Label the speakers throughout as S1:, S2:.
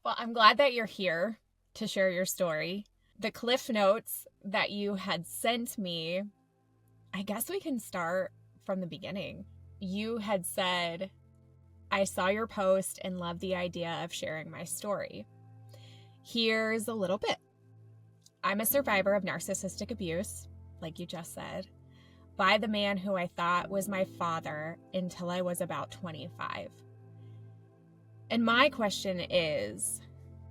S1: Well, I'm glad that you're here to share your story. The cliff notes that you had sent me, I guess we can start from the beginning. You had said, I saw your post and loved the idea of sharing my story. Here's a little bit. I'm a survivor of narcissistic abuse, like you just said, by the man who I thought was my father until I was about 25. And my question is,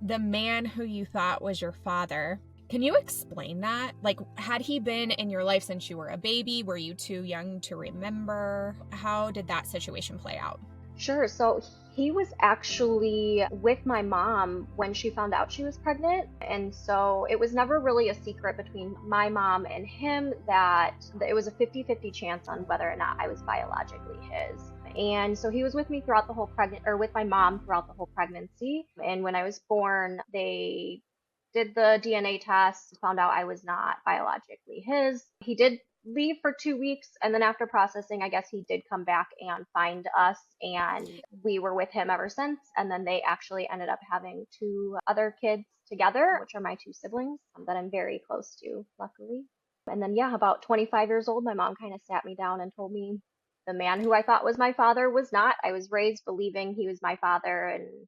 S1: the man who you thought was your father, can you explain that? Like, had he been in your life since you were a baby? Were you too young to remember? How did that situation play out?
S2: Sure. So he was actually with my mom when she found out she was pregnant. And so it was never really a secret between my mom and him that it was a 50-50 chance on whether or not I was biologically his. And so he was with me throughout the whole with my mom throughout the whole pregnancy. And when I was born, they did the DNA test, found out I was not biologically his. He did leave for 2 weeks, and then after processing, I guess he did come back and find us, and we were with him ever since. And then they actually ended up having two other kids together, which are my two siblings that I'm very close to, luckily. And then, yeah, about 25 years old, my mom kind of sat me down and told me the man who I thought was my father was not. I was raised believing he was my father, and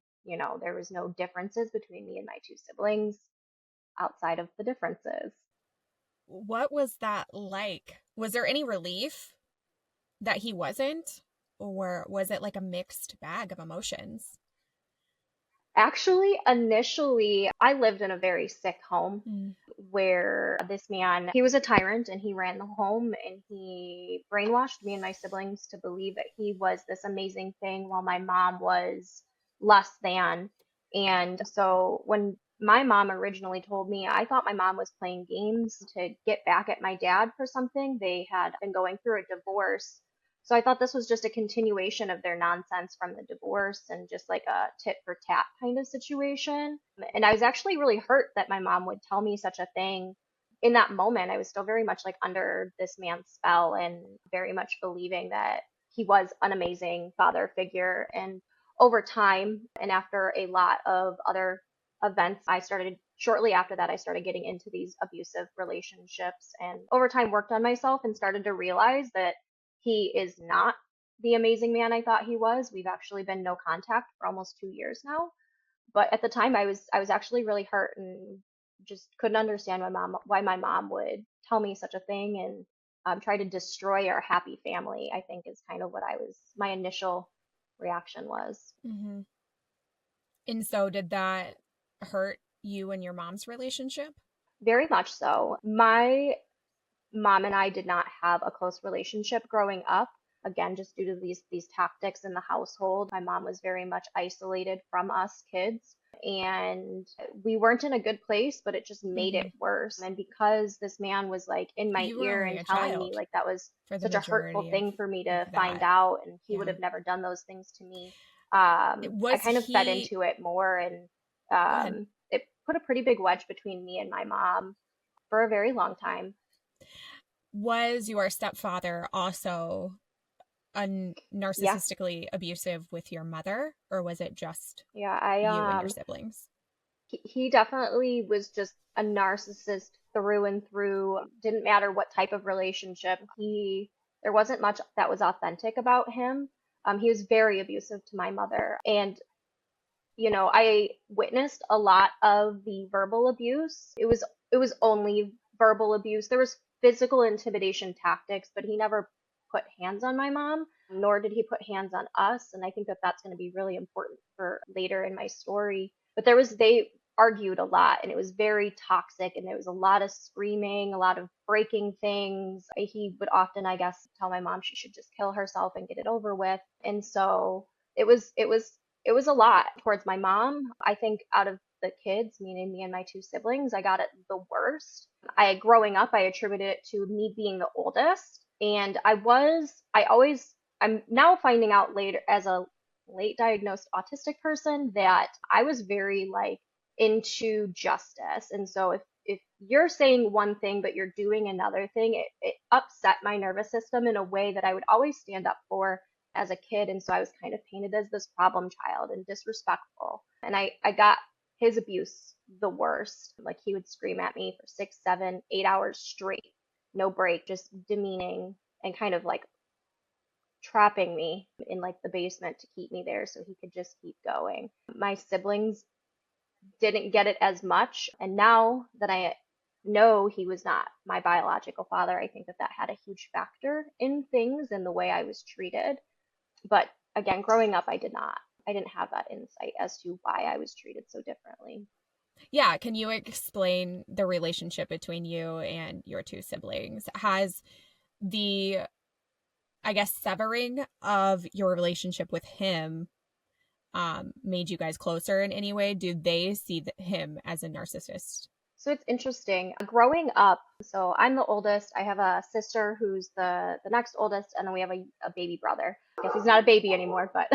S2: there was no differences between me and my two siblings outside of the differences.
S1: What was that like? Was there any relief that he wasn't? Or was it like a mixed bag of emotions?
S2: Actually, initially, I lived in a very sick home where this man, he was a tyrant and he ran the home and he brainwashed me and my siblings to believe that he was this amazing thing while my mom was less than. And so when my mom originally told me, I thought my mom was playing games to get back at my dad for something. They had been going through a divorce. So I thought this was just a continuation of their nonsense from the divorce and just like a tit for tat kind of situation. And I was actually really hurt that my mom would tell me such a thing. In that moment, I was still very much like under this man's spell and very much believing that he was an amazing father figure. And over time, and after a lot of other events, shortly after that, I started getting into these abusive relationships and over time worked on myself and started to realize that he is not the amazing man I thought he was. We've actually been no contact for almost 2 years now. But at the time, I was actually really hurt and just couldn't understand why my mom would tell me such a thing and try to destroy our happy family. I think is kind of what my initial reaction was.
S1: Mm-hmm. And so did that hurt you and your mom's relationship?
S2: Very much so. My mom and I did not have a close relationship growing up. Again, just due to these tactics in the household. My mom was very much isolated from us kids. And we weren't in a good place, but it just made it worse. And because this man was like in my
S1: You were
S2: ear
S1: only
S2: and
S1: a
S2: telling me
S1: child
S2: like that was
S1: for the
S2: such a hurtful
S1: majority
S2: thing for me to
S1: of
S2: find
S1: that.
S2: out, and he would
S1: Yeah.
S2: have never done those things to me. I
S1: Was
S2: kind of fed
S1: he,
S2: into it more, and
S1: go ahead.
S2: it put a pretty big wedge between me and my mom for a very long time.
S1: Was your stepfather also
S2: Yeah,
S1: narcissistically abusive with your mother, or was it just
S2: yeah.
S1: you and your siblings?
S2: He definitely was just a narcissist through and through. Didn't matter what type of relationship. There wasn't much that was authentic about him. He was very abusive to my mother. And, I witnessed a lot of the verbal abuse. It was only verbal abuse. There was physical intimidation tactics, but he never put hands on my mom, nor did he put hands on us. And I think that that's going to be really important for later in my story. But they argued a lot and it was very toxic and there was a lot of screaming, a lot of breaking things. He would often, I guess, tell my mom she should just kill herself and get it over with. And so it was a lot towards my mom. I think out of the kids, meaning me and my two siblings, I got it the worst. Growing up, I attributed it to me being the oldest. And I'm now finding out later as a late diagnosed autistic person that I was very like into justice. And so if you're saying one thing but you're doing another thing, it upset my nervous system in a way that I would always stand up for as a kid. And so I was kind of painted as this problem child and disrespectful. And I got his abuse the worst. Like he would scream at me for 6, 7, 8 hours straight, no break, just demeaning and kind of like trapping me in like the basement to keep me there so he could just keep going. My siblings didn't get it as much. And now that I know he was not my biological father, I think that that had a huge factor in things and the way I was treated. But again, growing up, I did not. I didn't have that insight as to why I was treated so differently.
S1: Yeah, can you explain the relationship between you and your two siblings? Has the, I guess, severing of your relationship with him made you guys closer in any way? Do they see him as a narcissist?
S2: So it's interesting. Growing up, so I'm the oldest. I have a sister who's the next oldest, and then we have a baby brother. I guess he's not a baby anymore, but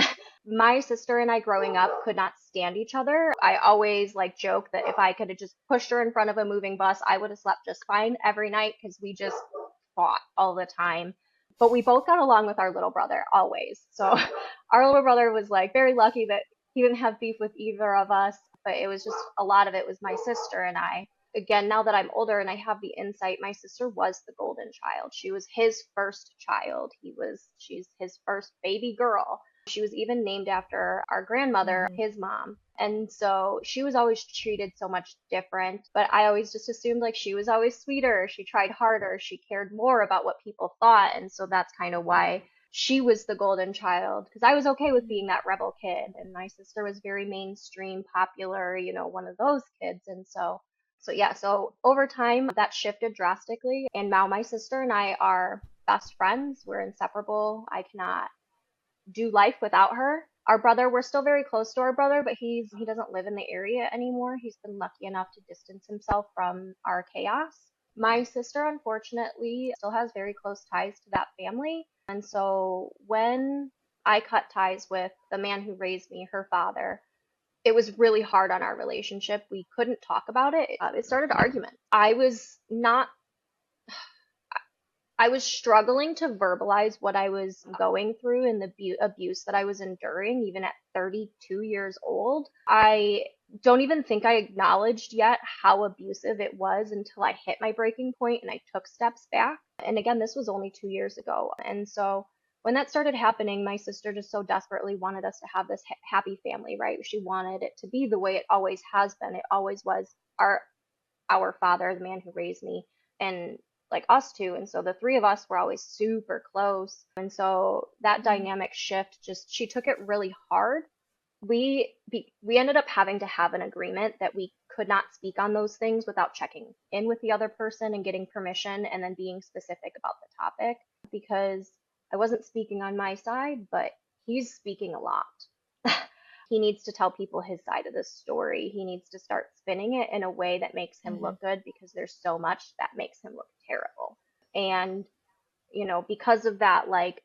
S2: my sister and I growing up could not stand each other. I always like joke that if I could have just pushed her in front of a moving bus, I would have slept just fine every night because we just fought all the time. But we both got along with our little brother always. So our little brother was like very lucky that he didn't have beef with either of us, but it was just a lot of it was my sister and I. Again, now that I'm older and I have the insight, my sister was the golden child. She was his first child. She's his first baby girl. She was even named after our grandmother, his mom. And so she was always treated so much different, but I always just assumed like she was always sweeter. She tried harder. She cared more about what people thought. And so that's kind of why she was the golden child, because I was okay with being that rebel kid. And my sister was very mainstream, popular, one of those kids. And so yeah, so over time that shifted drastically. And now my sister and I are best friends. We're inseparable. I cannot do life without her. Our brother, we're still very close to our brother, but he doesn't live in the area anymore. He's been lucky enough to distance himself from our chaos. My sister, unfortunately, still has very close ties to that family. And so when I cut ties with the man who raised me, her father, it was really hard on our relationship. We couldn't talk about it. It started argument. I was struggling to verbalize what I was going through and the abuse that I was enduring, even at 32 years old. I don't even think I acknowledged yet how abusive it was until I hit my breaking point and I took steps back. And again, this was only 2 years ago. And so when that started happening, my sister just so desperately wanted us to have this happy family, right? She wanted it to be the way it always has been. It always was our father, the man who raised me, and like us two. And so the three of us were always super close. And so that dynamic shift, just she took it really hard. We ended up having to have an agreement that we could not speak on those things without checking in with the other person and getting permission and then being specific about the topic, because I wasn't speaking on my side, but he's speaking a lot. He needs to tell people his side of the story. He needs to start spinning it in a way that makes him look good, because there's so much that makes him look terrible. And, because of that, like,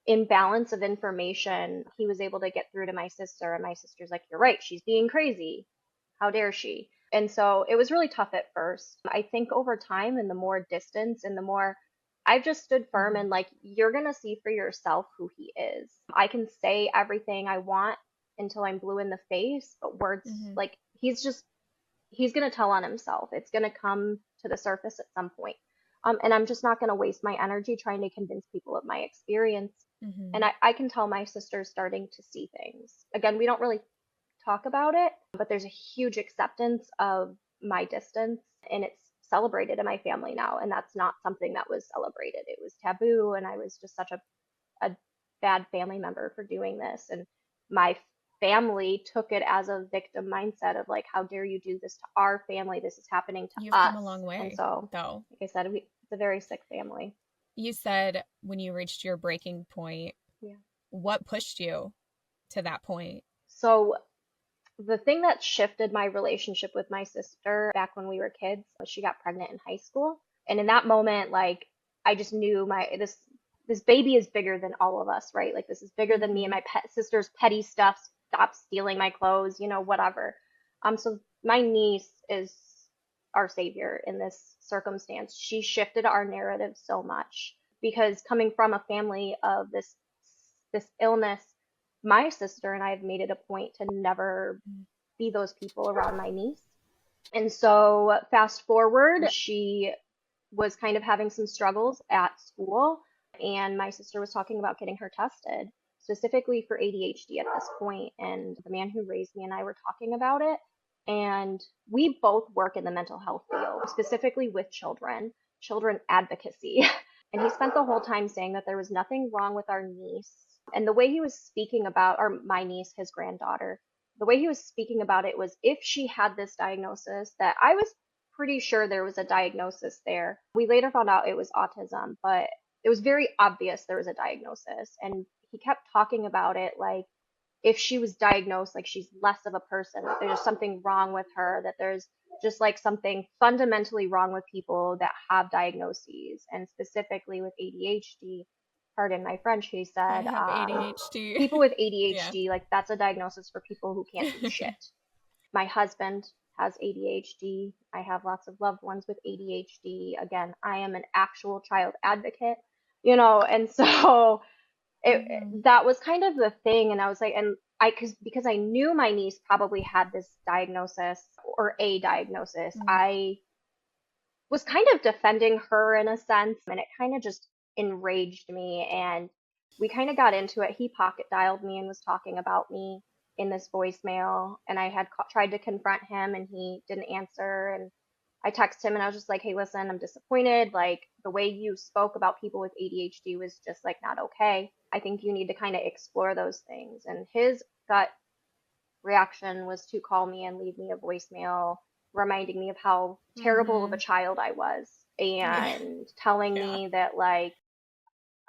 S2: imbalance of information, he was able to get through to my sister, and my sister's like, "You're right, she's being crazy. How dare she?" And so it was really tough at first. I think over time and the more distance and the more I've just stood firm and like, you're going to see for yourself who he is. I can say everything I want until I'm blue in the face, but words like he's going to tell on himself. It's going to come to the surface at some point. And I'm just not going to waste my energy trying to convince people of my experience. And I can tell my sister's starting to see things. Again, we don't really talk about it, but there's a huge acceptance of my distance, and it's celebrated in my family now. And that's not something that was celebrated. It was taboo, and I was just such a bad family member for doing this. And my family took it as a victim mindset of like, how dare you do this to our family? This is happening to
S1: You've
S2: us.
S1: come a long way,
S2: and so,
S1: though.
S2: like I said, it's a very sick family.
S1: You said when you reached your breaking point, what pushed you to that point?
S2: So the thing that shifted my relationship with my sister back when we were kids was she got pregnant in high school. And in that moment, like, I just knew this baby is bigger than all of us, right? Like, this is bigger than me and my sister's petty stuff. Stop stealing my clothes, whatever. So my niece is our savior in this circumstance. She shifted our narrative so much, because coming from a family of this illness, my sister and I have made it a point to never be those people around my niece. And so fast forward, she was kind of having some struggles at school, and my sister was talking about getting her tested, specifically for ADHD at this point. And the man who raised me and I were talking about it. And we both work in the mental health field, specifically with children advocacy. And he spent the whole time saying that there was nothing wrong with our niece. And the way he was speaking about, or my niece, his granddaughter, the way he was speaking about it was if she had this diagnosis, that I was pretty sure there was a diagnosis there. We later found out it was autism, but it was very obvious there was a diagnosis. And he kept talking about it like if she was diagnosed, like she's less of a person, that there's something wrong with her, that there's just like something fundamentally wrong with people that have diagnoses, and specifically with ADHD. Pardon my French, he
S1: I
S2: said,
S1: have ADHD.
S2: people with
S1: Yeah.
S2: ADHD, like that's a diagnosis for people who can't do shit. My husband has ADHD. I have lots of loved ones with ADHD. Again, I am an actual child advocate, and so that was kind of the thing. And I was like, and because I knew my niece probably had this diagnosis or a diagnosis, I was kind of defending her in a sense, and it kind of just enraged me. And we kind of got into it. He pocket dialed me and was talking about me in this voicemail, and I had tried to confront him and he didn't answer. And I texted him and I was just like, hey, listen, I'm disappointed. Like the way you spoke about people with ADHD was just like not okay. I think you need to kind of explore those things. And his gut reaction was to call me and leave me a voicemail reminding me of how terrible of a child I was, and telling me that like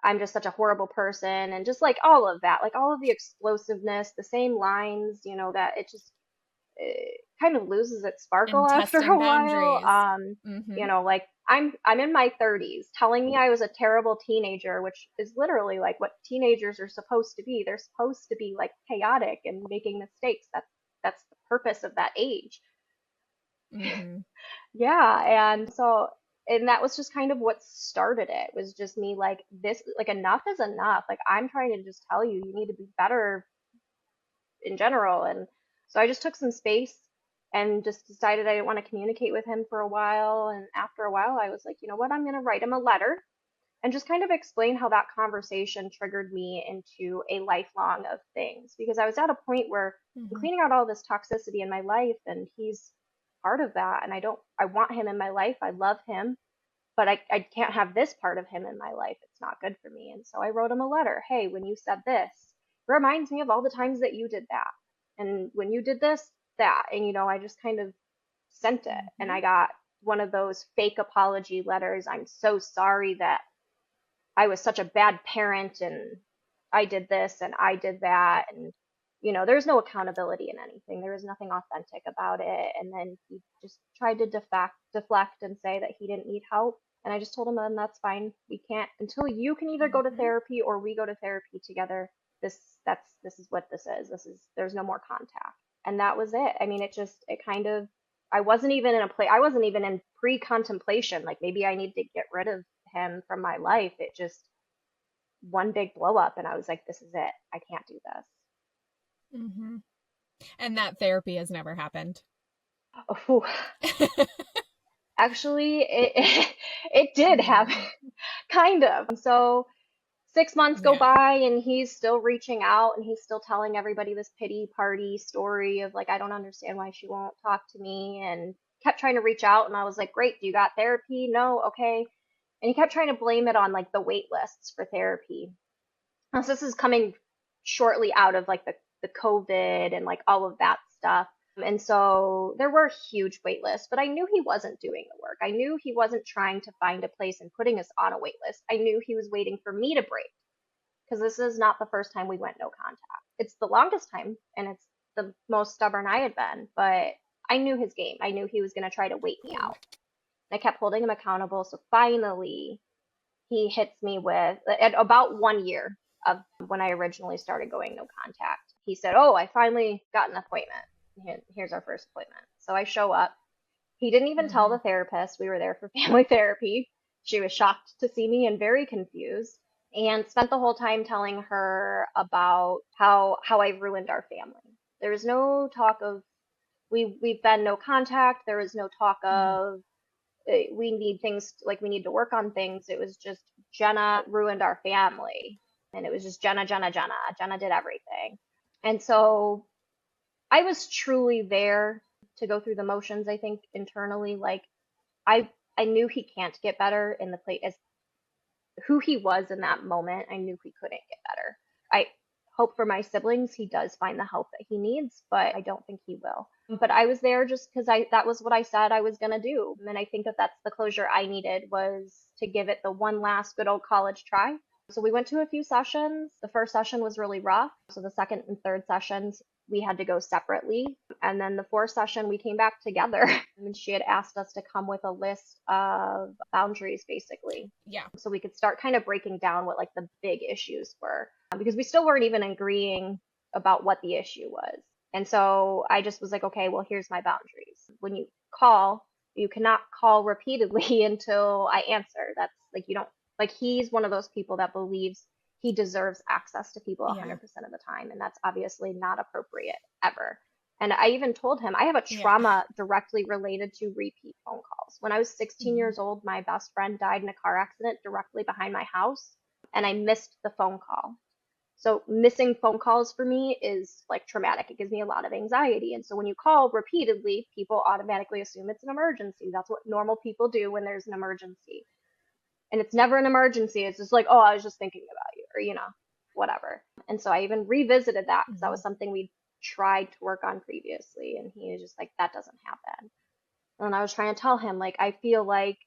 S2: I'm just such a horrible person, and just like all of that, like all of the explosiveness, the same lines, that it kind of loses its sparkle
S1: And
S2: after
S1: testing
S2: a while.
S1: boundaries.
S2: Like I'm in my 30s, telling me I was a terrible teenager, which is literally like what teenagers are supposed to be. They're supposed to be like chaotic and making mistakes. That's the purpose of that age. Yeah, and that was just kind of what started it, was just me like this, like enough is enough. Like I'm trying to just tell you, you need to be better in general. And so I just took some space and just decided I didn't want to communicate with him for a while. And after a while, I was like, you know what? I'm going to write him a letter and just kind of explain how that conversation triggered me into a lifelong of things. Because I was at a point where I'm cleaning out all this toxicity in my life, and he's part of that. And I want him in my life. I love him, but I can't have this part of him in my life. It's not good for me. And so I wrote him a letter. Hey, when you said this, it reminds me of all the times that you did that. And when you did this, that. And, I just kind of sent it. And I got one of those fake apology letters. I'm so sorry that I was such a bad parent and I did this and I did that. And, there's no accountability in anything. There was nothing authentic about it. And then he just tried to deflect and say that he didn't need help. And I just told him, then that's fine. We can't, until you can either go to therapy or we go to therapy together. This is what this is. There's no more contact. And that was it. I mean, it kind of, I wasn't even in pre-contemplation. Like maybe I need to get rid of him from my life. It just, one big blow up, and I was like, this is it. I can't do this.
S1: And that therapy has never happened.
S2: Oh, actually, it did happen, kind of. So 6 months go by, and he's still reaching out, and he's still telling everybody this pity party story of like, I don't understand why she won't talk to me, and kept trying to reach out. And I was like, great, do you got therapy? No, okay. And he kept trying to blame it on like the wait lists for therapy. So this is coming shortly out of like the COVID and like all of that stuff. And so there were huge wait lists, but I knew he wasn't doing the work. I knew he wasn't trying to find a place and putting us on a wait list. I knew he was waiting for me to break, because this is not the first time we went no contact. It's the longest time, and it's the most stubborn I had been, but I knew his game. I knew he was going to try to wait me out. I kept holding him accountable. So finally, he hits me with, at about 1 year of when I originally started going no contact, he said, oh, I finally got an appointment. Here's our first appointment. So I show up. He didn't even tell the therapist we were there for family therapy. She was shocked to see me and very confused, and spent the whole time telling her about how I ruined our family. There was no talk of we've been no contact. There was no talk
S1: Mm.
S2: of we need things, like we need to work on things. It was just Jenna ruined our family, and it was just Jenna, Jenna, Jenna. Jenna did everything. And so I was truly there to go through the motions, I think internally. Like I I knew he can't get better in the play as who he was in that moment. I knew he couldn't get better. I hope for my siblings he does find the help that he needs, but I don't think he will. But I was there just because I that was what I said I was gonna do. And I think that that's the closure I needed, was to give it the one last good old college try. So we went to a few sessions. The first session was really rough. So the second and third sessions we had to go separately. And then the fourth session we came back together. And she had asked us to come with a list of boundaries, basically,
S1: Yeah.
S2: so we could start kind of breaking down what like the big issues were, because we still weren't even agreeing about what the issue was. And so I just was like, okay, well, here's my boundaries. When you call, you cannot call repeatedly until I answer. That's like, you don't, like, he's one of those people that believes he deserves access to people
S1: Yeah.
S2: 100% of the time. And that's obviously not appropriate ever. And I even told him I have a
S1: Yeah.
S2: trauma directly related to repeat phone calls. When I was 16
S1: Mm.
S2: years old, my best friend died in a car accident directly behind my house, and I missed the phone call. So missing phone calls for me is like traumatic. It gives me a lot of anxiety. And so when you call repeatedly, people automatically assume it's an emergency. That's what normal people do when there's an emergency. And it's never an emergency. It's just like, oh, I was just thinking about you, or, whatever. And so I even revisited that because that
S1: Mm.
S2: was something we tried to work on previously. And he was just like, that doesn't happen. And I was trying to tell him, like, I feel like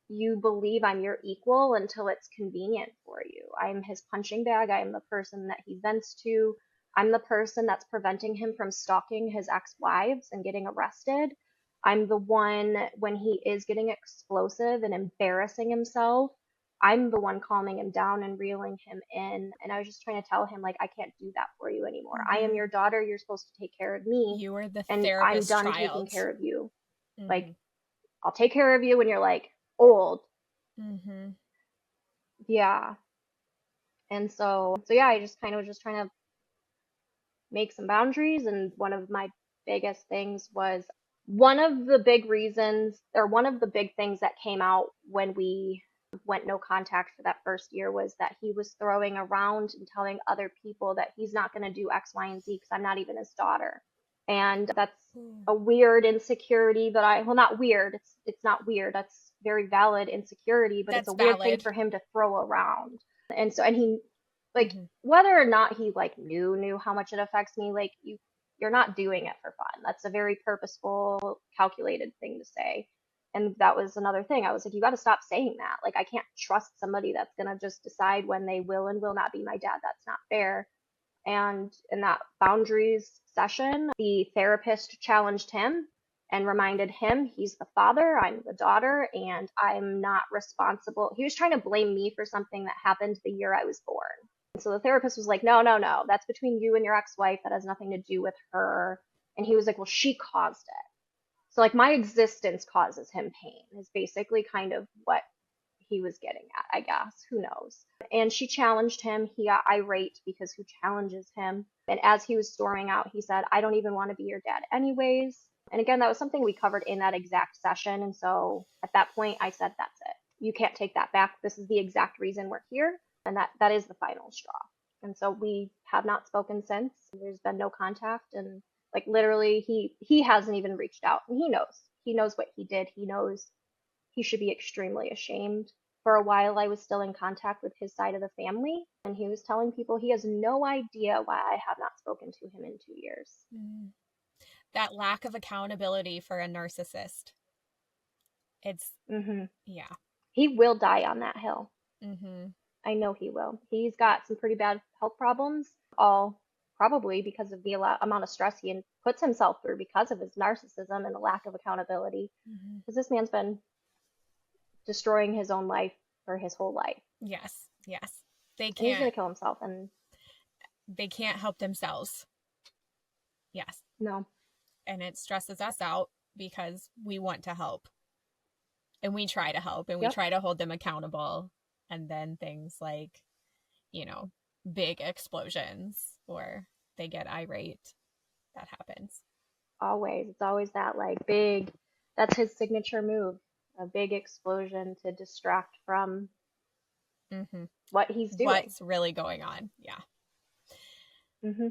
S2: you believe I'm your equal until it's convenient for you. I'm his punching bag. I am the person that he vents to. I'm the person that's preventing him from stalking his ex-wives and getting arrested. I'm the one when he is getting explosive and embarrassing himself. I'm the one calming him down and reeling him in. And I was just trying to tell him, like, I can't do that for you anymore. I am
S1: Mm-hmm.
S2: your daughter. You're supposed to take care of me,
S1: You were the
S2: and I'm
S1: therapist
S2: done taking
S1: child.
S2: care of you.
S1: Mm-hmm.
S2: Like, I'll take care of you when you're like old.
S1: Mm-hmm.
S2: Yeah. And so yeah, I just kind of was just trying to make some boundaries. And one of my biggest things was one of the big reasons, or one of the big things that came out when we went no contact for that first year, was that he was throwing around and telling other people that he's not going to do X, Y, and Z because I'm not even his daughter. And that's
S1: Mm.
S2: a weird insecurity that well, not weird. It's not weird. That's very valid insecurity, but it's
S1: That's
S2: a weird thing
S1: valid.
S2: for him to throw around. And he, like,
S1: Mm-hmm.
S2: whether or not he like knew how much it affects me, like, you're not doing it for fun. That's a very purposeful, calculated thing to say. And that was another thing. I was like, you got to stop saying that. Like, I can't trust somebody that's going to just decide when they will and will not be my dad. That's not fair. And in that boundaries session, the therapist challenged him and reminded him he's the father, I'm the daughter, and I'm not responsible. He was trying to blame me for something that happened the year I was born. And so the therapist was like, no, no, no, that's between you and your ex-wife. That has nothing to do with her. And he was like, well, she caused it. So, like, my existence causes him pain, is basically kind of what he was getting at, I guess. Who knows? And she challenged him. He got irate because who challenges him? And as he was storming out, he said, I don't even want to be your dad anyways. And again, that was something we covered in that exact session. And so at that point, I said, that's it. You can't take that back. This is the exact reason we're here. And that is the final straw. And so we have not spoken since. There's been no contact. And like, literally, he hasn't even reached out. And he knows. He knows what he did. He knows he should be extremely ashamed. For a while, I was still in contact with his side of the family, and he was telling people he has no idea why I have not spoken to him in 2 years.
S1: Mm. That lack of accountability for a narcissist. It's,
S2: Hmm.
S1: yeah.
S2: He will die on that hill.
S1: Mm-hmm.
S2: I know he will. He's got some pretty bad health problems, all probably because of the amount of stress he puts himself through because of his narcissism and the lack of accountability.
S1: Mm-hmm.
S2: Because this man's been destroying his own life for his whole life.
S1: Yes. Yes. They
S2: And he's going
S1: can't,
S2: to kill himself. And
S1: they can't help themselves. Yes.
S2: no.
S1: And it stresses us out because we want to help. And we try to help and we
S2: Yep.
S1: try to hold them accountable. And then things like, big explosions or they get irate. That happens.
S2: Always. It's always that like big, that's his signature move, a big explosion to distract from
S1: Mm-hmm.
S2: what he's doing.
S1: What's really going on. Yeah.
S2: Hmm.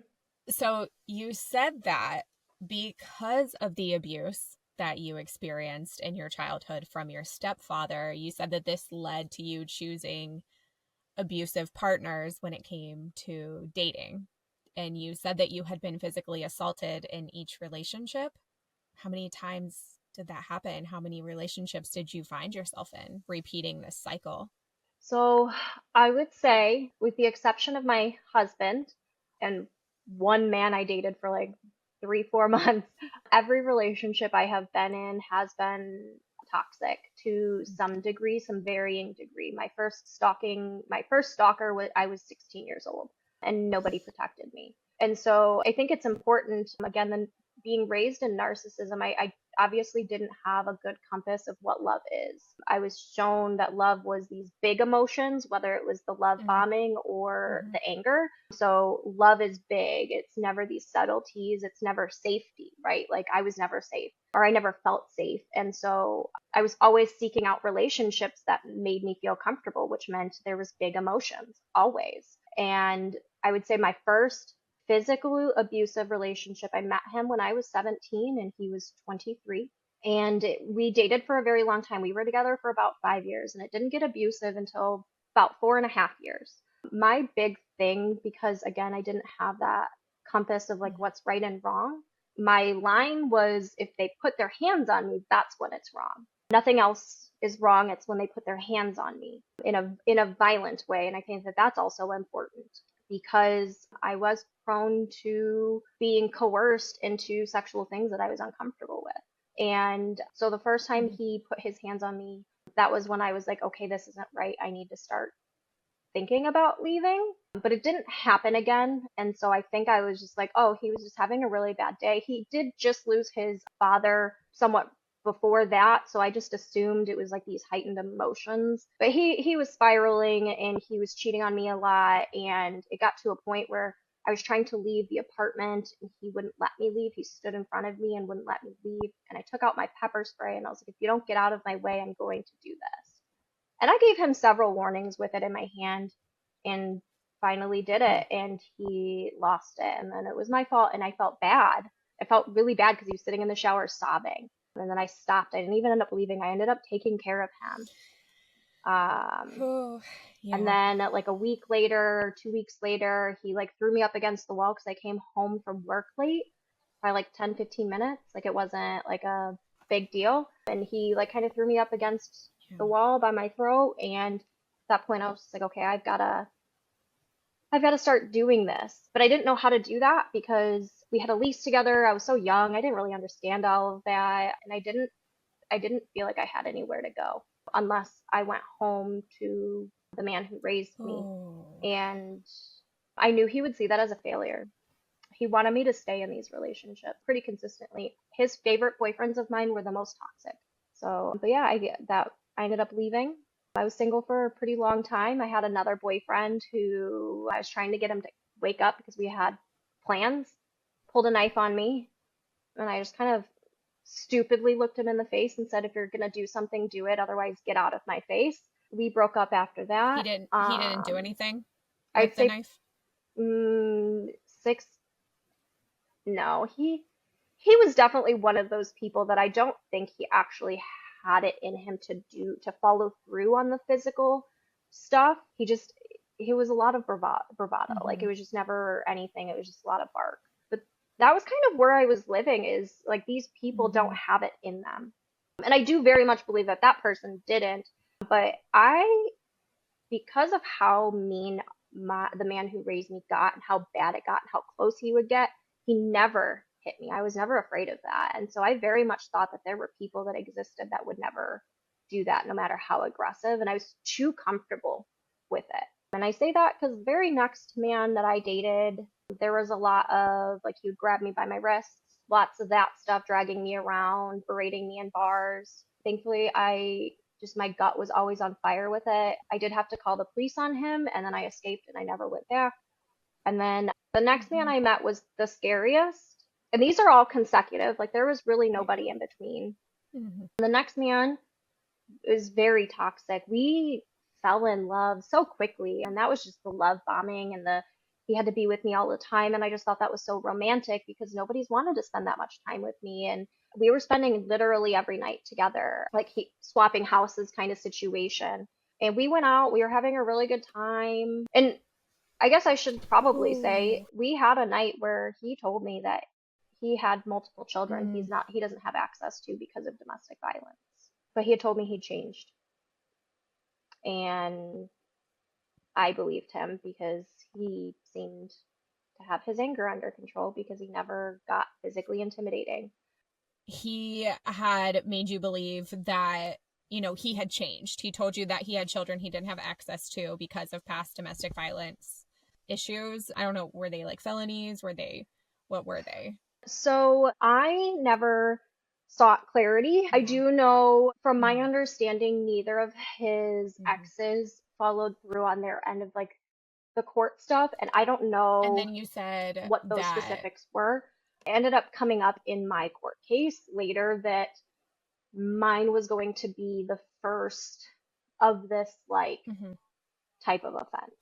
S1: So you said that because of the abuse that you experienced in your childhood from your stepfather, you said that this led to you choosing abusive partners when it came to dating. And you said that you had been physically assaulted in each relationship. How many times did that happen? How many relationships did you find yourself in repeating this cycle?
S2: So I would say, with the exception of my husband and one man I dated for like 3, 4 months, every relationship I have been in has been toxic to some degree, some varying degree. My first stalker was I was 16 years old and nobody protected me. And so I think it's important, again, then being raised in narcissism, I obviously didn't have a good compass of what love is. I was shown that love was these big emotions, whether it was the love
S1: Mm-hmm.
S2: bombing or
S1: Mm-hmm.
S2: the anger. So love is big. It's never these subtleties. It's never safety, right? Like I was never safe or I never felt safe. And so I was always seeking out relationships that made me feel comfortable, which meant there was big emotions always. And I would say my first physical abusive relationship, I met him when I was 17 and he was 23. And we dated for a very long time. We were together for about 5 years, and it didn't get abusive until about 4.5 years. My big thing, because again, I didn't have that compass of like what's right and wrong, my line was if they put their hands on me, that's when it's wrong. Nothing else is wrong. It's when they put their hands on me in a violent way. And I think that that's also important because I was prone to being coerced into sexual things that I was uncomfortable with. And so the first time
S1: Mm-hmm.
S2: he put his hands on me, that was when I was like, okay, this isn't right. I need to start thinking about leaving. But it didn't happen again. And so I think I was just like, oh, he was just having a really bad day. He did just lose his father somewhat before that, so I just assumed it was like these heightened emotions. But he was spiraling and he was cheating on me a lot, and it got to a point where I was trying to leave the apartment and he wouldn't let me leave. He stood in front of me and wouldn't let me leave. And I took out my pepper spray and I was like, if you don't get out of my way, I'm going to do this. And I gave him several warnings with it in my hand and finally did it. And he lost it. And then it was my fault. And I felt bad. I felt really bad because he was sitting in the shower sobbing. And then I stopped. I didn't even end up leaving. I ended up taking care of him.
S1: Oh,
S2: And
S1: yeah.
S2: then like a week later, 2 weeks later, he like threw me up against the wall because I came home from work late by like 10, 15 minutes. Like it wasn't like a big deal. And he like kind of threw me up against
S1: Yeah.
S2: the wall by my throat. And at that point, I was just like, okay, I've got to start doing this. But I didn't know how to do that because we had a lease together. I was so young. I didn't really understand all of that. And I didn't feel like I had anywhere to go unless I went home to the man who raised me.
S1: Oh.
S2: And I knew he would see that as a failure. He wanted me to stay in these relationships pretty consistently. His favorite boyfriends of mine were the most toxic. So, but yeah, I ended up leaving. I was single for a pretty long time. I had another boyfriend who I was trying to get him to wake up because we had plans, pulled a knife on me, and I just kind of stupidly looked him in the face and said, if you're gonna do something, do it. Otherwise, get out of my face. We broke up after
S1: He
S2: that.
S1: didn't do anything with
S2: I'd
S1: the
S2: say
S1: knife?
S2: 6. No, he was definitely one of those people that I don't think he actually had it in him to follow through on the physical stuff. He was a lot of bravado. Like
S1: Mm-hmm.
S2: it was just never anything. It was just a lot of bark. But that was kind of where I was living is like these people don't
S1: Mm-hmm.
S2: have it in them. And I do very much believe that that person didn't. But because of how mean the man who raised me got and how bad it got and how close he would get, he never hit me. I was never afraid of that. And so I very much thought that there were people that existed that would never do that, no matter how aggressive. And I was too comfortable with it. And I say that because the very next man that I dated, there was a lot of like he would grab me by my wrists, lots of that stuff, dragging me around, berating me in bars. Thankfully, my gut was always on fire with it. I did have to call the police on him, and then I escaped and I never went back. And then the next man
S1: Mm-hmm.
S2: I met was the scariest. And these are all consecutive. Like there was really nobody in between.
S1: Mm-hmm.
S2: The next man is very toxic. We fell in love so quickly, and that was just the love bombing and the he had to be with me all the time, and I just thought that was so romantic because nobody's wanted to spend that much time with me, and we were spending literally every night together, like he swapping houses kind of situation. And we went out, we were having a really good time. And I guess I should probably say
S1: Oh.
S2: we had a night where he told me that he had multiple children
S1: Mm.
S2: he doesn't have access to because of domestic violence. But he had told me he'd changed. And I believed him because he seemed to have his anger under control because he never got physically intimidating.
S1: He had made you believe that, he had changed. He told you that he had children he didn't have access to because of past domestic violence issues. I don't know, were they like felonies? What were they?
S2: So I never sought clarity. I do know from my
S1: Mm-hmm.
S2: understanding, neither of his
S1: Mm-hmm.
S2: exes followed through on their end of like the court stuff. And I don't
S1: And
S2: know
S1: then you said
S2: what those
S1: that.
S2: specifics were. It ended up coming up in my court case later that mine was going to be the first of this like
S1: Mm-hmm.
S2: type of offense.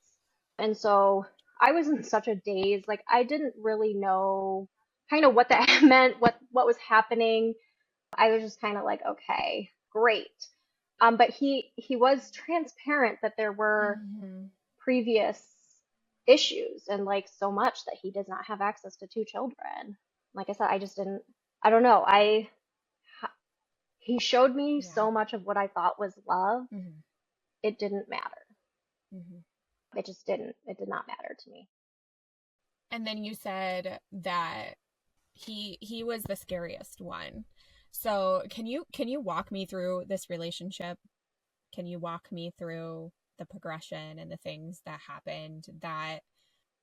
S2: And so I was in such a daze. Like I didn't really know kind of what that meant, what was happening. I was just kind of like, okay, great. But he was transparent that there were
S1: Mm-hmm.
S2: previous issues and like so much that he does not have access to two children. Like I said, I just didn't. I don't know. I He showed me
S1: Yeah.
S2: so much of what I thought was love.
S1: Mm-hmm.
S2: It didn't matter.
S1: Mm-hmm.
S2: It just didn't. It did not matter to me.
S1: And then you said that he was the scariest one. So can you walk me through this relationship? Can you walk me through the progression and the things that happened that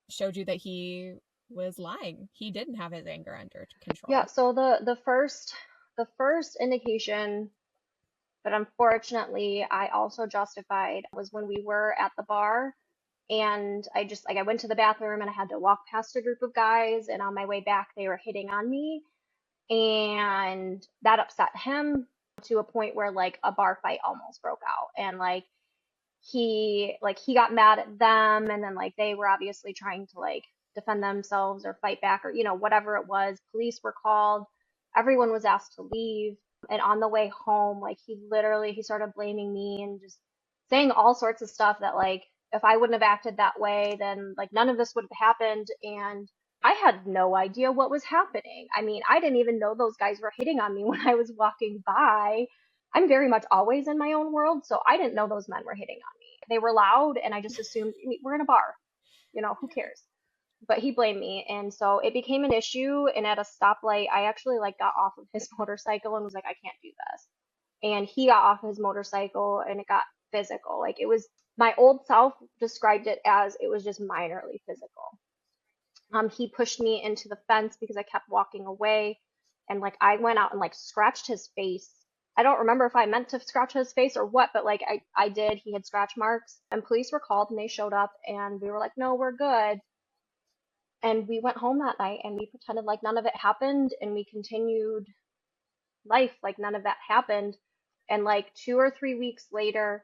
S1: showed you that he was lying? He didn't have his anger under
S2: Yeah,
S1: control.
S2: so the first indication that unfortunately I also justified was when we were at the bar and I just like I went to the bathroom and I had to walk past a group of guys and on my way back they were hitting on me and that upset him to a point where like a bar fight almost broke out and he got mad at them and then like they were obviously trying to like defend themselves or fight back or whatever it was. Police were called, everyone was asked to leave, and on the way home like he started blaming me and just saying all sorts of stuff that like if I wouldn't have acted that way then like none of this would have happened. And I had no idea what was happening. I mean, I didn't even know those guys were hitting on me when I was walking by. I'm very much always in my own world, so I didn't know those men were hitting on me. They were loud, and I just assumed we're in a bar. Who cares? But he blamed me, and so it became an issue. And at a stoplight, I actually like got off of his motorcycle and was like, I can't do this. And he got off his motorcycle, and it got physical. Like it was my old self described it as it was just minorly physical. He pushed me into the fence because I kept walking away, and like I went out and like scratched his face. I don't remember if I meant to scratch his face or what, but like I did. He had scratch marks, and police were called and they showed up, and we were like, no, we're good. And we went home that night and we pretended like none of it happened, and we continued life like none of that happened. And like 2 or 3 weeks later,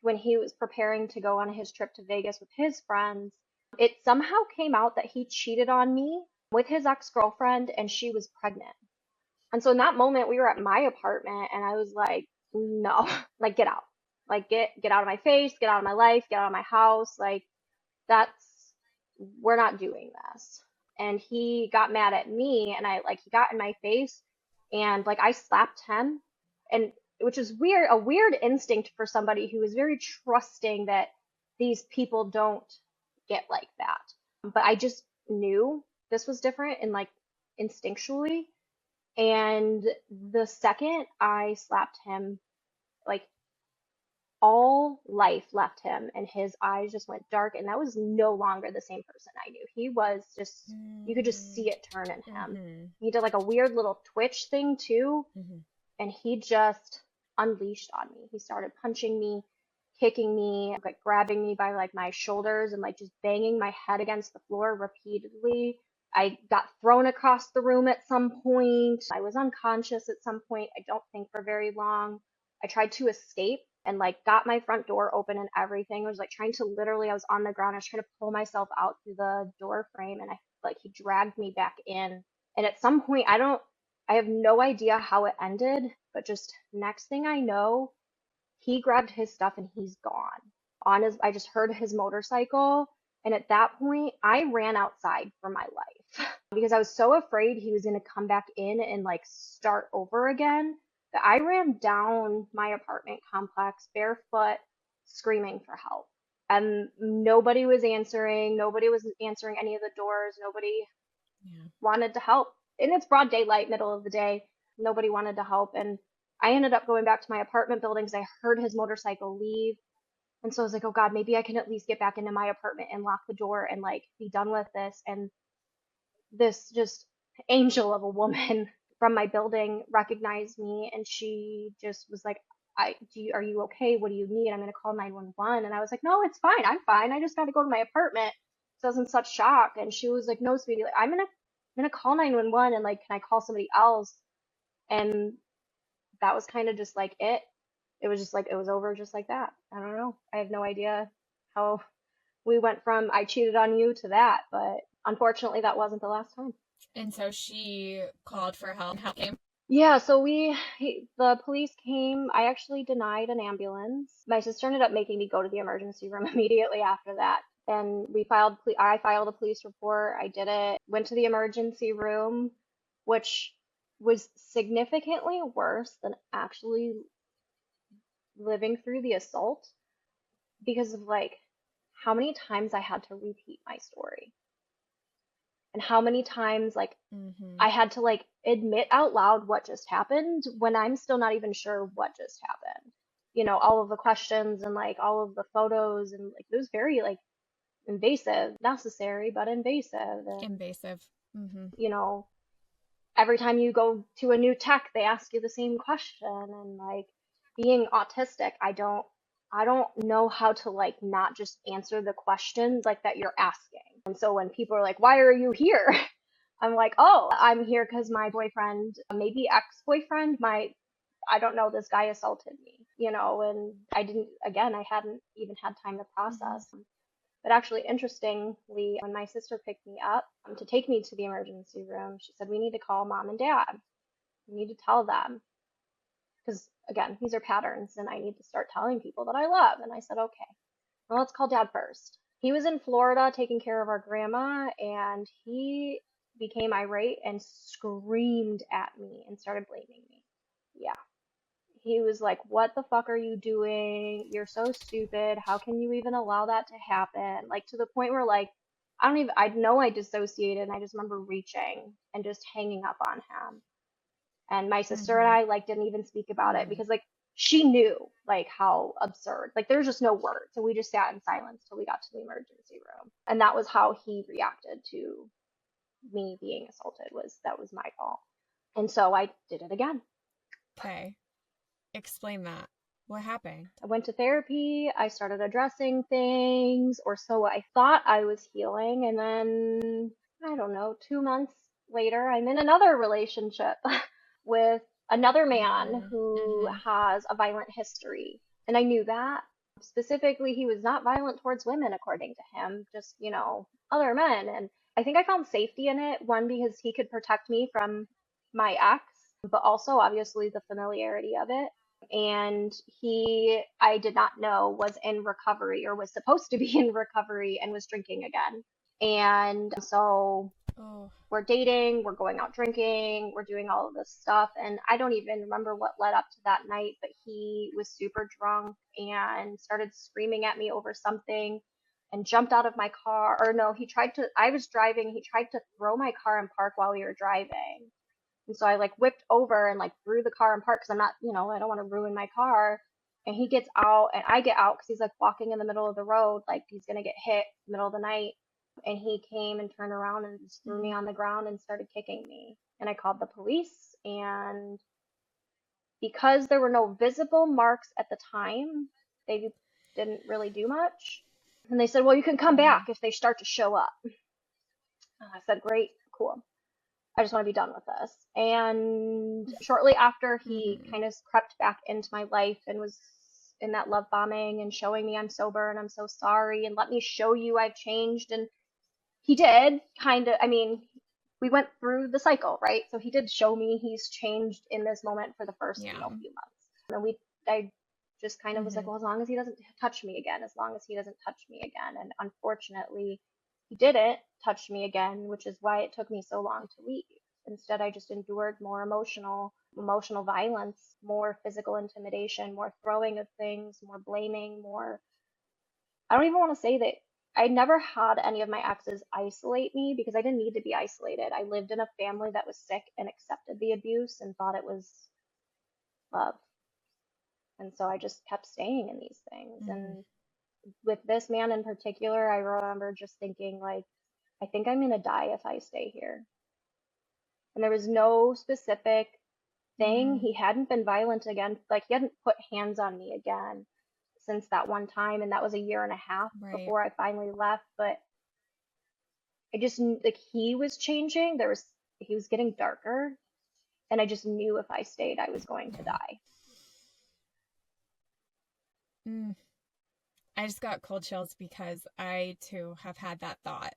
S2: when he was preparing to go on his trip to Vegas with his friends, it somehow came out that he cheated on me with his ex-girlfriend and she was pregnant. And so in that moment, we were at my apartment and I was like, no, like get out. Like get out of my face, get out of my life, get out of my house. Like that's we're not doing this. And he got mad at me and he got in my face and like I slapped him, and which is weird, a weird instinct for somebody who is very trusting that these people don't get like that. But I just knew this was different and like instinctually. And the second I slapped him, like all life left him and his eyes just went dark, and that was no longer the same person I knew. He was just, you could just see it turn in him.
S1: Mm-hmm.
S2: He did like a weird little twitch thing too,
S1: Mm-hmm.
S2: and he just unleashed on me. He started punching me, kicking me, like grabbing me by like my shoulders and like just banging my head against the floor repeatedly. I got thrown across the room at some point. I was unconscious at some point, I don't think for very long. I tried to escape and like got my front door open and everything. I was like trying to literally, I was on the ground. I was trying to pull myself out through the door frame and he dragged me back in. And at some point, I have no idea how it ended, but just next thing I know, he grabbed his stuff and he's gone. I just heard his motorcycle. And at that point, I ran outside for my life because I was so afraid he was going to come back in and like start over again that I ran down my apartment complex barefoot, screaming for help. And nobody was answering. Nobody was answering any of the doors. Nobody wanted to help. And it's broad daylight, middle of the day. Nobody wanted to help. And I ended up going back to my apartment building because I heard his motorcycle leave. And so I was like, oh God, maybe I can at least get back into my apartment and lock the door and like be done with this. And this just angel of a woman from my building recognized me and she just was like, are you okay? What do you need? I'm going to call 911. And I was like, no, it's fine. I'm fine. I just got to go to my apartment. So I was in such shock. And she was like, no, sweetie, like, I'm going to call 911 and like, can I call somebody else? And that was kind of just like it. It was just like, it was over just like that. I don't know. I have no idea how we went from I cheated on you to that, but unfortunately that wasn't the last time.
S1: And so she called for help. Help came.
S2: Yeah, so the police came. I actually denied an ambulance. My sister ended up making me go to the emergency room immediately after that. And I filed a police report. I did it, went to the emergency room, which was significantly worse than actually living through the assault because of like how many times I had to repeat my story and how many times like I had to like admit out loud what just happened when I'm still not even sure what just happened. You know, all of the questions and like all of the photos and like it was very like invasive, necessary, but invasive. And,
S1: Invasive.
S2: you know, every time you go to a new tech, they ask you the same question. And like being autistic, I don't know how to like not just answer the questions like that you're asking. And so when people are like, why are you here? I'm like, oh, I'm here because my boyfriend, maybe ex-boyfriend, I don't know, this guy assaulted me, you know, and I hadn't even had time to process. But actually, interestingly, when my sister picked me up to take me to the emergency room, she said, we need to call mom and dad. We need to tell them. Because, again, these are patterns, and I need to start telling people that I love. And I said, okay, well, let's call dad first. He was in Florida taking care of our grandma, and he became irate and screamed at me and started blaming me. Yeah. He was like, what the fuck are you doing? You're so stupid. How can you even allow that to happen? Like, to the point where, like, I know I dissociated, and I just remember reaching and just hanging up on him. And my sister and I, like, didn't even speak about it because, like, she knew, like, how absurd. Like, there's just no words. So we just sat in silence till we got to the emergency room. And that was how he reacted to me being assaulted, that was my fault. And so I did it again.
S1: Okay. Explain that. What happened?
S2: I went to therapy. I started addressing things, or so I thought I was healing. And then, I don't know, 2 months later, I'm in another relationship with another man who has a violent history. And I knew that. Specifically, he was not violent towards women, according to him, just, you know, other men. And I think I found safety in it. One, because he could protect me from my ex, but also obviously the familiarity of it. And I did not know, was in recovery or was supposed to be in recovery and was drinking again. And so we're dating, we're going out drinking, we're doing all of this stuff. And I don't even remember what led up to that night, but he was super drunk and started screaming at me over something and jumped out of my car. Or no, I was driving, he tried to throw my car in park while we were driving. And so I like whipped over and like threw the car in park because I'm not, you know, I don't want to ruin my car. And he gets out and I get out because he's like walking in the middle of the road, like he's going to get hit in the middle of the night. And he came and turned around and just threw me on the ground and started kicking me. And I called the police. And because there were no visible marks at the time, they didn't really do much. And they said, well, you can come back if they start to show up. I said, great, cool. I just want to be done with this. And shortly after, he
S1: Mm-hmm.
S2: kind of crept back into my life and was in that love bombing and showing me I'm sober and I'm so sorry and let me show you I've changed. And he did kind of, I mean, we went through the cycle, right? So he did show me he's changed in this moment for the first,
S1: Yeah.
S2: few months. And I just kind of was like,
S1: Mm-hmm.
S2: well, as long as he doesn't touch me again, as long as he doesn't touch me again. And unfortunately, he didn't touch me again, which is why it took me so long to leave. Instead, I just endured more emotional violence, more physical intimidation, more throwing of things, more blaming, more. I don't even want to say that I never had any of my exes isolate me because I didn't need to be isolated. I lived in a family that was sick and accepted the abuse and thought it was love. And so I just kept staying in these things.
S1: Mm-hmm.
S2: And with this man in particular, I remember just thinking, like, I think I'm going to die if I stay here. And there was no specific thing.
S1: Mm-hmm.
S2: He hadn't been violent again. Like, he hadn't put hands on me again since that one time. And that was a year and a half
S1: Right.
S2: before I finally left. But I just like he was changing. He was getting darker, and I just knew if I stayed, I was going to die.
S1: Mm. I just got cold chills because I too have had that thought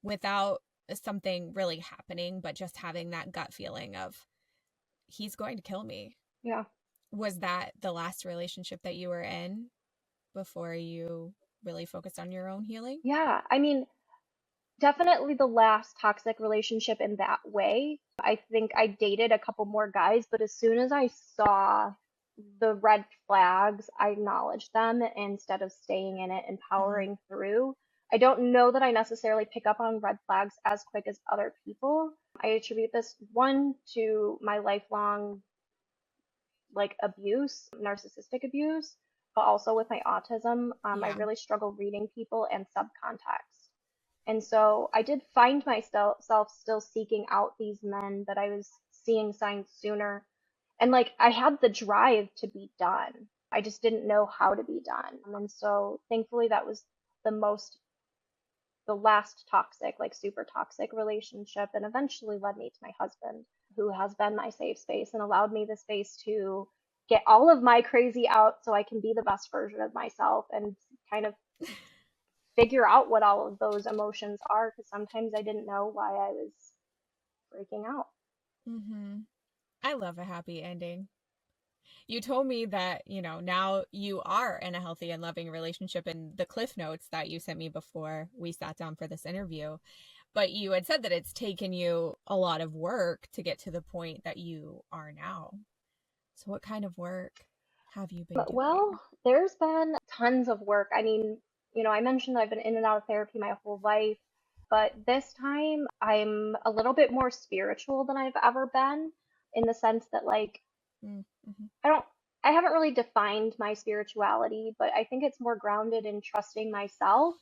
S1: without something really happening, but just having that gut feeling of he's going to kill me.
S2: Yeah,
S1: Was that the last relationship that you were in before you really focused on your own healing?
S2: yeah. I mean, definitely the last toxic relationship in that way. I think I dated a couple more guys, but as soon as I saw the red flags, I acknowledged them instead of staying in it and
S1: Mm-hmm.
S2: powering through. I don't know that I necessarily pick up on red flags as quick as other people. I attribute this one to my lifelong like abuse, narcissistic abuse, but also with my autism, I
S1: Yeah.
S2: really struggle reading people and subcontext. And so I did find myself still seeking out these men that I was seeing signs sooner. And like I had the drive to be done. I just didn't know how to be done. And so thankfully that was the most the last toxic, like super toxic relationship and eventually led me to my husband, who has been my safe space and allowed me the space to get all of my crazy out so I can be the best version of myself and kind of figure out what all of those emotions are because sometimes I didn't know why I was freaking out.
S1: Mm-hmm. I love a happy ending. You told me that, now you are in a healthy and loving relationship in the cliff notes that you sent me before we sat down for this interview. But you had said that it's taken you a lot of work to get to the point that you are now. So, what kind of work have you been
S2: But well,
S1: doing?
S2: there's been tons of work. I mean, I mentioned I've been in and out of therapy my whole life, but this time I'm a little bit more spiritual than I've ever been in the sense that like
S1: Mm-hmm.
S2: I don't I haven't really defined my spirituality, but I think it's more grounded in trusting myself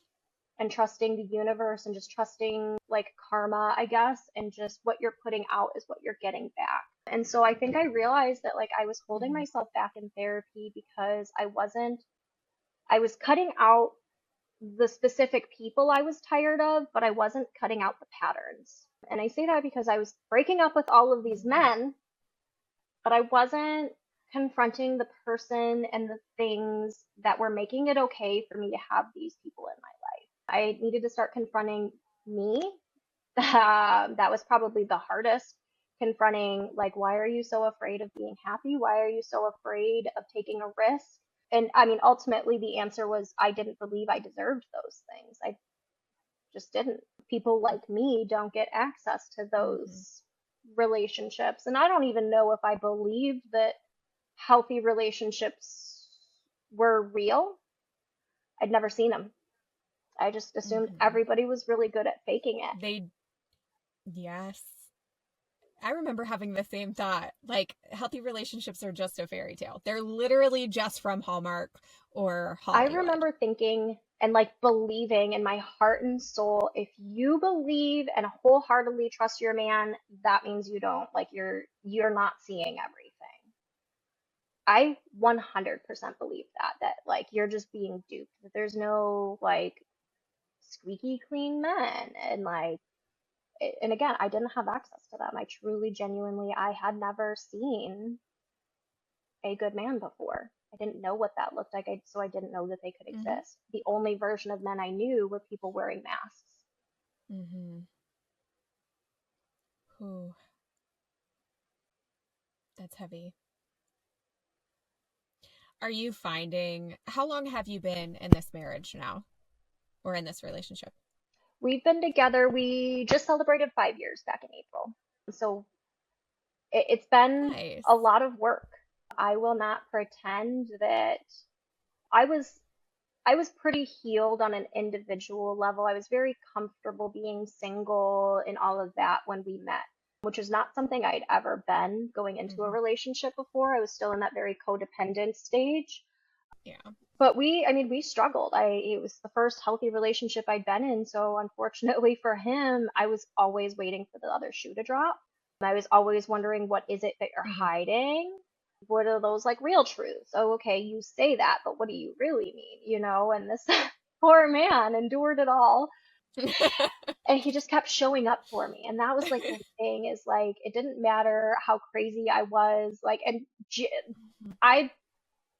S2: and trusting the universe and just trusting like karma, I guess, and just what you're putting out is what you're getting back. And so I think I realized that like I was holding
S1: Mm-hmm.
S2: myself back in therapy because I was cutting out the specific people I was tired of, but I wasn't cutting out the patterns. And I say that because I was breaking up with all of these
S1: Right.
S2: men, but I wasn't confronting the person and the things that were making it okay for me to have these people in my life. I needed to start confronting me. That was probably the hardest. Confronting, like, why are you so afraid of being happy? Why are you so afraid of taking a risk? And I mean, ultimately, the answer was I didn't believe I deserved those things. I just didn't. People like me don't get access to
S1: Mm-hmm.
S2: those relationships. And I don't even know if I believed that healthy relationships were real. I'd never seen them. I just assumed
S1: Mm-hmm.
S2: everybody was really good at faking it.
S1: They, yes. I remember having the same thought. Like, healthy relationships are just a fairy tale. They're literally just from Hallmark or
S2: I
S1: Hollywood.
S2: remember thinking and like believing in my heart and soul, if you believe and wholeheartedly trust your man, that means you don't like you're not seeing everything. I 100% believe that like you're just being duped. That there's no like squeaky clean men and like and again, I didn't have access to them. I truly, genuinely, I had never seen a good man before. I didn't know what that looked like, so I didn't know that they could
S1: Mm-hmm.
S2: exist. The only version of men I knew were people wearing masks.
S1: Mm-hmm. Ooh, that's heavy. Are you finding, how long have you been in this marriage now or in this relationship?
S2: We've been together, we just celebrated 5 years back in April. So it's been a
S1: Nice.
S2: lot of work. I will not pretend that I was I was pretty healed on an individual level. I was very comfortable being single and all of that when we met, which is not something I'd ever been going into a
S1: Mm-hmm.
S2: relationship before. I was still in that very codependent stage.
S1: Yeah.
S2: But I mean, we struggled. It was the first healthy relationship I'd been in. So unfortunately for him, I was always waiting for the other shoe to drop. I was always wondering, what is it that you're
S1: Mm-hmm.
S2: hiding? What are those like real truths? Oh, okay, you say that, but what do you really mean? And this poor man endured it all. And he just kept showing up for me. And that was like the thing, is like, it didn't matter how crazy I was. Like, and I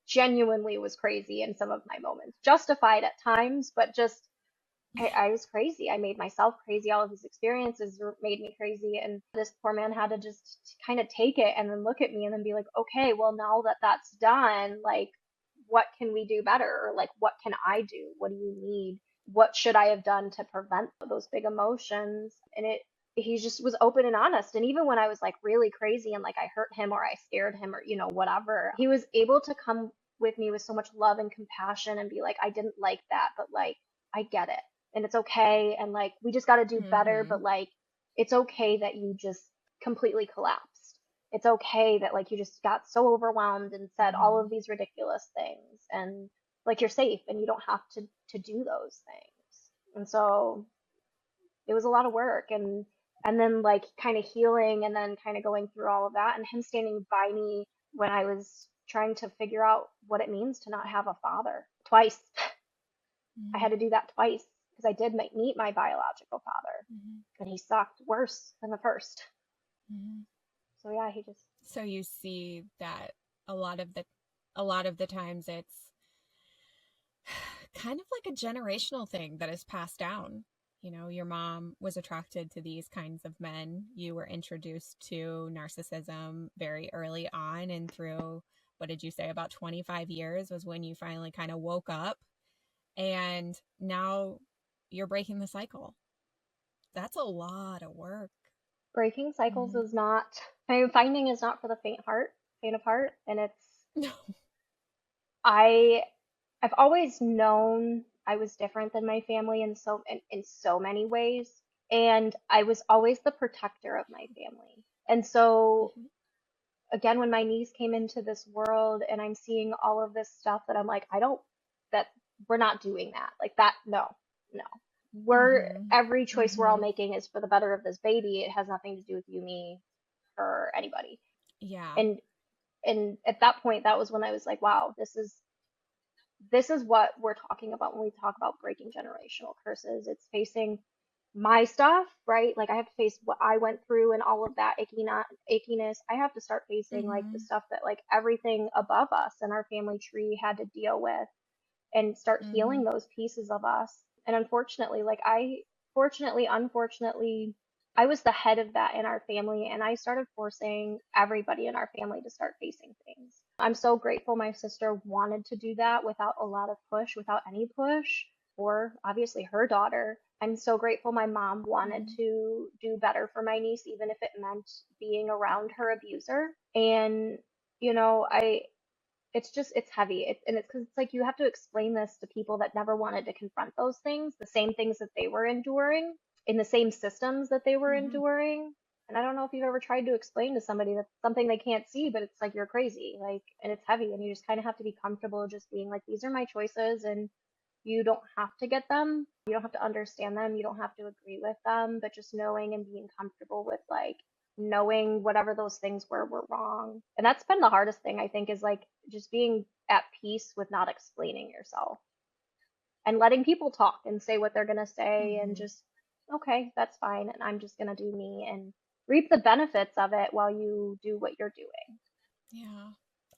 S2: genuinely was crazy in some of my moments, justified at times, but just I was crazy. I made myself crazy. All of his experiences made me crazy. And this poor man had to just kind of take it and then look at me and then be like, okay, well, now that that's done, like, what can we do better? Or like, what can I do? What do you need? What should I have done to prevent those big emotions? And he just was open and honest. And even when I was like really crazy and like I hurt him or I scared him or, whatever, he was able to come with me with so much love and compassion and be like, I didn't like that, but like, I get it and it's okay. And like, we just got to do better.
S1: Mm-hmm.
S2: But like, it's okay that you just completely collapsed. It's okay that like you just got so overwhelmed and said all
S1: Mm-hmm.
S2: of these ridiculous things, and like you're safe and you don't have to do those things. And so it was a lot of work, and then like kind of healing and then kind of going through all of that, and him standing by me when I was trying to figure out what it means to not have a father twice. I had to do that twice because I did meet my biological father,
S1: Mm-hmm.
S2: and he sucked worse than the first.
S1: Mm-hmm.
S2: So yeah, he just
S1: So you see that a lot of the a lot of the times it's kind of like a generational thing that is passed down. You know, your mom was attracted to these kinds of men. You were introduced to narcissism very early on, and through, what did you say, about 25 years was when you finally kind of woke up, and now you're breaking the cycle. That's a lot of work.
S2: breaking cycles
S1: Mm-hmm.
S2: is not. I mean, finding is not for the faint of heart, and
S1: No.
S2: I I've always known I was different than my family in so many ways, and I was always the protector of my family. And so
S1: Mm-hmm.
S2: again, when my niece came into this world and I'm seeing all of this stuff, that I'm like, I don't that we're not doing that. Like that, no, no.
S1: Mm-hmm.
S2: Every choice we're all
S1: Mm-hmm.
S2: making is for the better of this baby. It has nothing to do with you, me, or anybody.
S1: Yeah.
S2: And at that point, that was when I was like, wow, this is what we're talking about when we talk about breaking generational curses. It's facing my stuff, right? Like I have to face what I went through and all of that ickiness. I have to start facing like the
S1: Mm-hmm.
S2: stuff that like everything above us and our family tree had to deal with, and start healing
S1: Mm-hmm.
S2: those pieces of us. And unfortunately, unfortunately, I was the head of that in our family, and I started forcing everybody in our family to start facing things. I'm so grateful my sister wanted to do that without a lot of push, without any push, or obviously her daughter. I'm so grateful my mom wanted
S1: Mm-hmm.
S2: to do better for my niece, even if it meant being around her abuser. And, it's heavy. And it's because it's like you have to explain this to people that never wanted to confront those things, the same things that they were enduring, in the same systems that they were
S1: Mm-hmm.
S2: enduring. And I don't know if you've ever tried to explain to somebody that's something they can't see, but it's like you're crazy, like, and it's heavy, and you just kind of have to be comfortable just being like, these are my choices, and you don't have to get them, you don't have to understand them, you don't have to agree with them, but just knowing and being comfortable with like knowing whatever those things were wrong. And that's been the hardest thing, I think, is like just being at peace with not explaining yourself and letting people talk and say what they're going to say, and
S1: Mm-hmm.
S2: just okay, that's fine. And I'm just going to do me and reap the benefits of it while you do what you're doing.
S1: Yeah.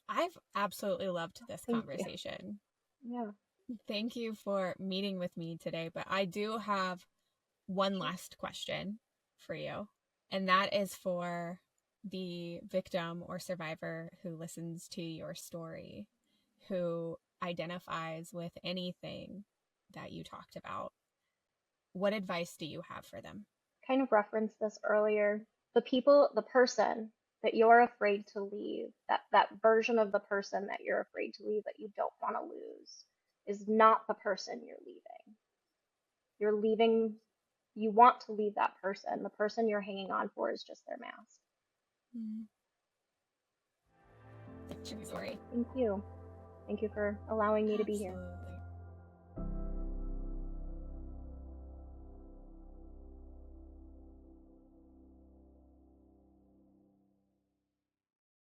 S1: I've absolutely loved this
S2: Thank you.
S1: conversation.
S2: Yeah.
S1: Thank you for meeting with me today, but I do have one last question for you, and that is for the victim or survivor who listens to your story, who identifies with anything that you talked about. What advice do you have for them?
S2: Kind of referenced this earlier. The person that you're afraid to leave, that version of the person that you're afraid to leave that you don't want to lose, is not the person you're leaving. You're leaving, you want to leave that person. The person you're hanging on for is just their mask.
S1: Mm. True story.
S2: Thank you. Thank you for allowing me to be here.
S1: Absolutely.